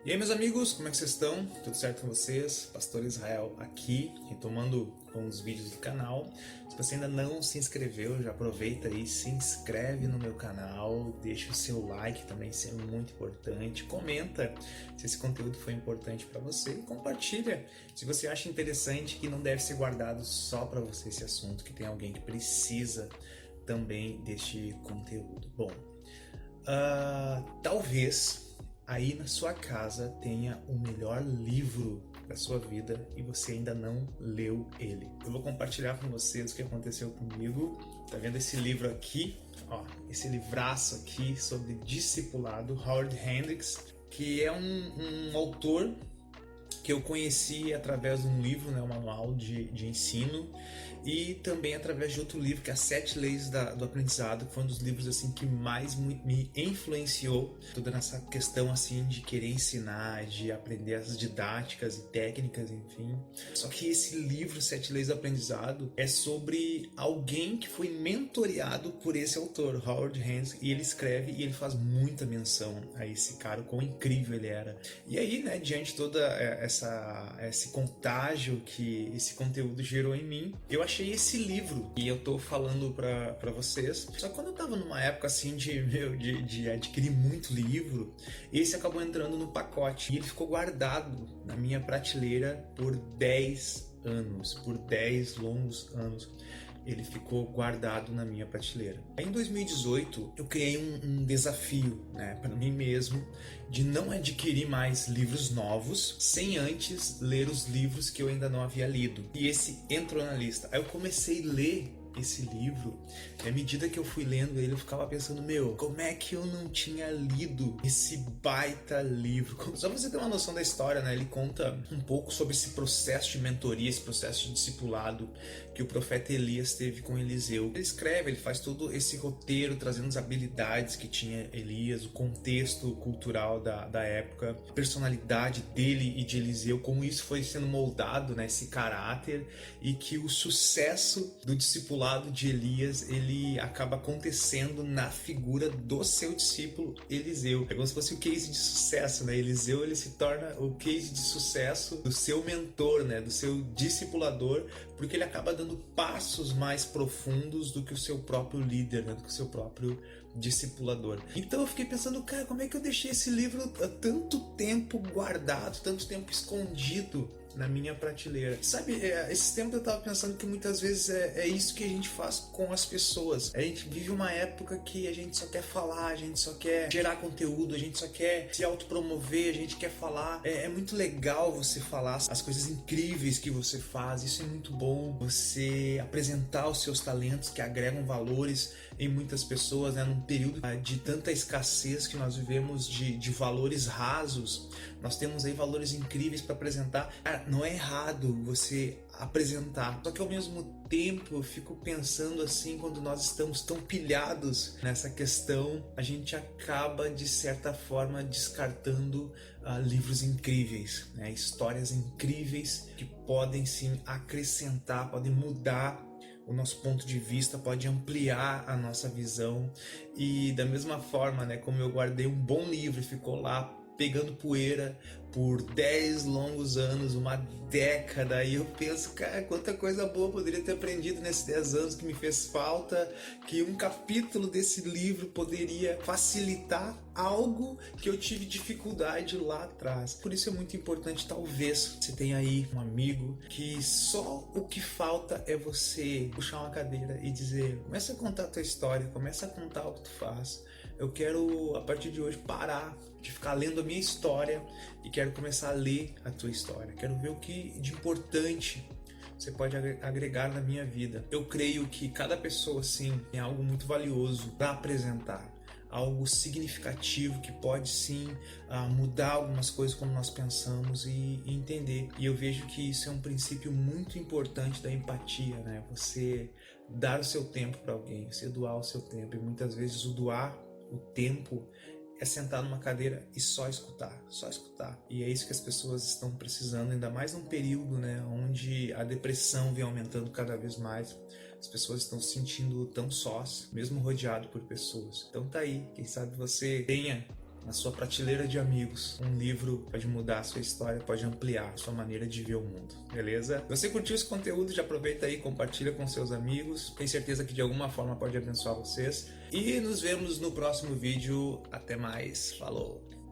E aí, meus amigos, como é que vocês estão? Tudo certo com vocês? Pastor Israel aqui, retomando com os vídeos do canal. Se você ainda não se inscreveu, já aproveita aí, se inscreve no meu canal, deixa o seu like também, isso é muito importante. Comenta se esse conteúdo foi importante para você e compartilha se você acha interessante, que não deve ser guardado só para você esse assunto, que tem alguém que precisa também deste conteúdo. Bom, talvez aí na sua casa tenha o melhor livro da sua vida e você ainda não leu ele. Eu vou compartilhar com vocês o que aconteceu comigo. Tá vendo esse livro aqui? Ó, esse livraço aqui sobre discipulado, Howard Hendricks, que é um autor que eu conheci através de um livro, né, um manual de ensino, e também através de outro livro, que é As 7 Leis do Aprendizado, que foi um dos livros assim que mais me influenciou, toda nessa questão assim de querer ensinar, de aprender as didáticas e técnicas, enfim. Só que esse livro, 7 Leis do Aprendizado, é sobre alguém que foi mentoreado por esse autor, Howard Hendricks, e ele escreve e ele faz muita menção a esse cara, o quão incrível ele era. E aí, né, diante de toda esse contágio que esse conteúdo gerou em mim, eu achei esse livro e eu tô falando pra vocês. Só que quando eu tava numa época assim de adquirir muito livro, esse acabou entrando no pacote e ele ficou guardado na minha prateleira por 10 anos, por 10 longos anos. Ele ficou guardado na minha prateleira. Em 2018, eu criei um desafio, né, para mim mesmo, de não adquirir mais livros novos sem antes ler os livros que eu ainda não havia lido. E esse entrou na lista. Aí eu comecei a ler esse livro, e à medida que eu fui lendo ele, eu ficava pensando, meu, como é que eu não tinha lido esse baita livro? Só pra você ter uma noção da história, né? Ele conta um pouco sobre esse processo de mentoria, esse processo de discipulado que o profeta Elias teve com Eliseu. Ele escreve, ele faz todo esse roteiro, trazendo as habilidades que tinha Elias, o contexto cultural da época, a personalidade dele e de Eliseu, como isso foi sendo moldado, né? Esse caráter, e que o sucesso do discipulado de Elias, ele acaba acontecendo na figura do seu discípulo Eliseu. É como se fosse o case de sucesso, né? Eliseu, ele se torna o case de sucesso do seu mentor, né? Do seu discipulador, porque ele acaba dando passos mais profundos do que o seu próprio líder, né? Do que o seu próprio discipulador. Então eu fiquei pensando, cara, como é que eu deixei esse livro há tanto tempo guardado, tanto tempo escondido na minha prateleira? Sabe, esse tempo eu tava pensando que muitas vezes é isso que a gente faz com as pessoas. A gente vive uma época que a gente só quer falar, a gente só quer gerar conteúdo, a gente só quer se autopromover, a gente quer falar. É muito legal você falar as coisas incríveis que você faz, isso é muito bom. Você apresentar os seus talentos que agregam valores em muitas pessoas, né? Num período de tanta escassez que nós vivemos de valores rasos, nós temos aí valores incríveis para apresentar. Cara, não é errado você apresentar, só que ao mesmo tempo eu fico pensando assim, quando nós estamos tão pilhados nessa questão, a gente acaba de certa forma descartando livros incríveis, né? Histórias incríveis que podem sim acrescentar, podem mudar o nosso ponto de vista, pode ampliar a nossa visão. E da mesma forma, né, como eu guardei um bom livro e ficou lá pegando poeira por 10 longos anos, uma década, e eu penso, cara, quanta coisa boa eu poderia ter aprendido nesses 10 anos que me fez falta, que um capítulo desse livro poderia facilitar algo que eu tive dificuldade lá atrás. Por isso é muito importante, talvez você tenha aí um amigo que só o que falta é você puxar uma cadeira e dizer, começa a contar a tua história, começa a contar o que tu faz. Eu quero, a partir de hoje, parar de ficar lendo a minha história e quero começar a ler a tua história. Quero ver o que de importante você pode agregar na minha vida. Eu creio que cada pessoa, sim, tem algo muito valioso para apresentar. Algo significativo que pode sim mudar algumas coisas como nós pensamos e entender. E eu vejo que isso é um princípio muito importante da empatia, né? Você dar o seu tempo para alguém, você doar o seu tempo. E muitas vezes o doar o tempo é sentar numa cadeira e só escutar, só escutar. E é isso que as pessoas estão precisando, ainda mais num período, né, onde a depressão vem aumentando cada vez mais. As pessoas estão se sentindo tão sós, mesmo rodeado por pessoas. Então tá aí, quem sabe você tenha na sua prateleira de amigos. Um livro pode mudar a sua história, pode ampliar a sua maneira de ver o mundo, beleza? Se você curtiu esse conteúdo, já aproveita aí, compartilha com seus amigos. Tenho certeza que de alguma forma pode abençoar vocês. E nos vemos no próximo vídeo. Até mais. Falou!